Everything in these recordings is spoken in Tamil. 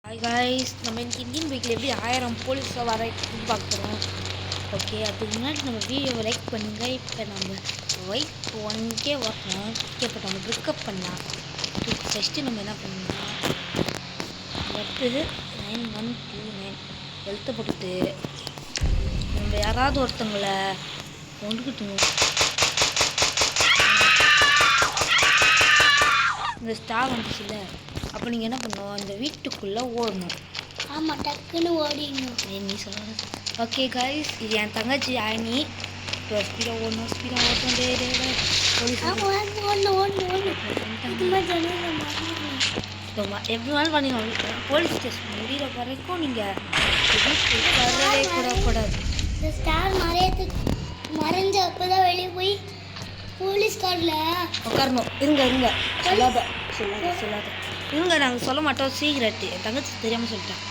ஹாய் காய்ஸ், நம்ம இன்னைக்கு இந்தியன் பைக்கில் எப்படி 1000 போலீஸை வர பார்க்குறோம். ஓகே, அதுக்கு முன்னாடி நம்ம வீடியோவை லைக் பண்ணுங்கள். இப்போ நம்ம ஒய்ஃப் 1K வரணும். ஓகே, இப்போ நம்ம ட்ரிக்கப் பண்ணலாம். ஃபஸ்ட்டு நம்ம என்ன பண்ணலாம், அடுத்தது 9129 எழுத்த போட்டுட்டு நம்ம யாராவது ஒருத்தவங்களை கொண்டுக்கிட்டோம். இந்த ஸ்டார் வந்துச்சுல்ல, அப்போ நீங்கள் என்ன பண்ணணும், இந்த வீட்டுக்குள்ளே ஓடணும். ஆமாம், டக்குன்னு ஓடிடணும். நீ சொல்லணும். ஓகே காய்ஸ், இது என் தங்கச்சி ஆயினி. இப்போ ஸ்பீடாக ஓடணும், ஸ்பீடாக ஓடணும். எப்படி வேணாலும் பண்ணிடணும். போலீஸ் ஸ்டேஷன் முடிகிற வரைக்கும் நீங்கள் வரவே கூடாது. இந்த ஸ்டார் மறைஞ்ச அப்போ தான் வெளியே போய் போலீஸ்காரில் உட்காரணும். இருங்க சொல்லாத இருங்க, நாங்கள் சொல்ல மாட்டோம். சீக்கிரட் என் தங்கச்சி தெரியாமல் சொல்லிட்டேன்.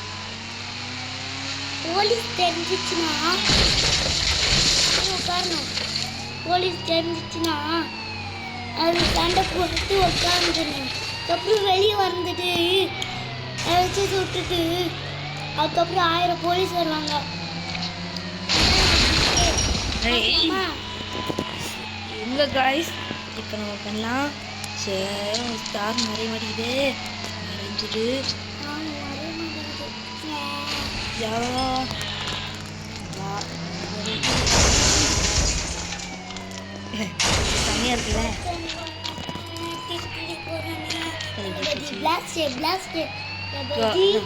போலீஸ் தெரிஞ்சிச்சுன்னா உட்காரணும். போலீஸ் தெரிஞ்சிச்சுன்னா அது சண்டை போட்டு உட்காந்துடணும். அதுக்கப்புறம் வெளியே வந்துட்டு வச்சு சுட்டுட்டு அதுக்கப்புறம் 1000 போலீஸ் வருவாங்க. எங்க காய்ஸ், இப்போ நம்ம பண்ணலாம். சரி, ஸ்டார் நிறைய மாட்டேங்குது. மறைஞ்சிடு. செம்மையா இருக்குல்ல.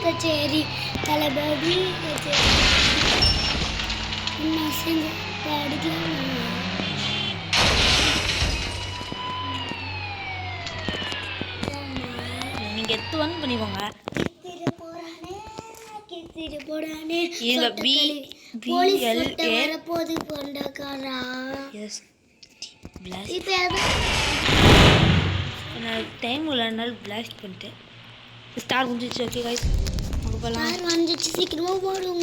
கச்சேரி தளபதி நீங்க எத்து பண்ணிக்கோங்க. டைம் உள்ளனால பிளாஸ்ட் பண்ணிட்டேன். ஸ்டார் வந்துச்சு. ஓகே गाइस, அங்க போலாம். ஸ்டார் வந்துச்சு, சீக்கிரமா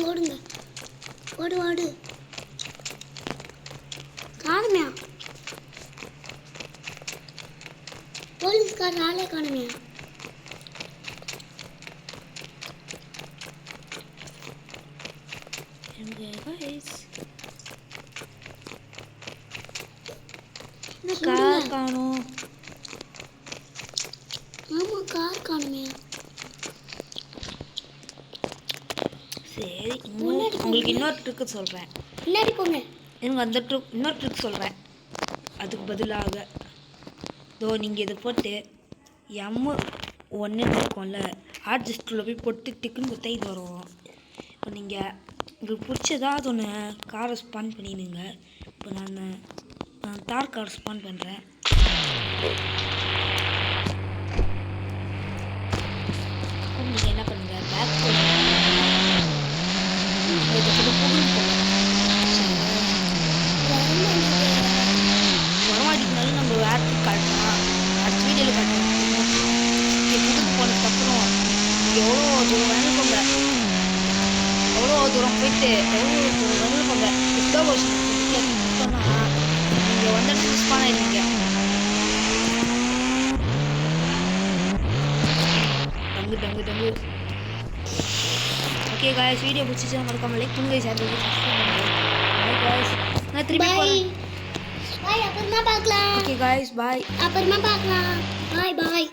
ஓடுங்க. ஓடு காணுமே போலீஸ்கார ஆளே காணுமே. கார் காணோம். ஆமா, கார் காணுமே. சரி, உங்களுக்கு இன்னொரு ட்ரிக்கு சொல்கிறேன். முன்னாடி போங்க. எனக்கு அந்த இன்னொரு ட்ரிக் சொல்கிறேன். அதுக்கு பதிலாக நீங்கள் இதை போட்டு M1 இருக்கும்ல, ஆர்ஜிஸ்டில் போய் போட்டு டிக்குன்னு கொடுத்தா இது வரும். இப்போ நீங்கள் உங்களுக்கு பிடிச்சதா அது ஒன்று காரை ஸ்பான் பண்ணிடுங்க. இப்போ நான் தார் கார் ஸ்பான் பண்ணுறேன். நீங்கள் என்ன பண்ணுங்கள், பேக் வரமாட்டிங்கனாலும் நம்ம வேறு காட்டலாம். அடுத்த வீடியோவில் காட்டலாம். புதுக்கு போனதுக்கப்புறம் எவ்வளோ தூரம் வேணும் போங்க, எவ்வளோ தூரம் போயிட்டு எவ்வளோ தூரம் வேணும் போங்க. ஸ்லோ மோஷன் சொன்னால் நீங்கள் வந்து ஸ்பான் ஆகிடுவீங்க. டங்கு. ஓகே காய்ஸ், வீடியோ பிடிச்சிச்சா மறக்காம லைக் பண்ணுங்க, ஷேர் பண்ணுங்க, சப்ஸ்கிரைப் பண்ணுங்க. பை காய்ஸ், நான் திருப்பி போறேன். பை, அப்புறமா பார்க்கலாம். Okay guys, bye. அப்புறமா பார்க்கலாம். பை.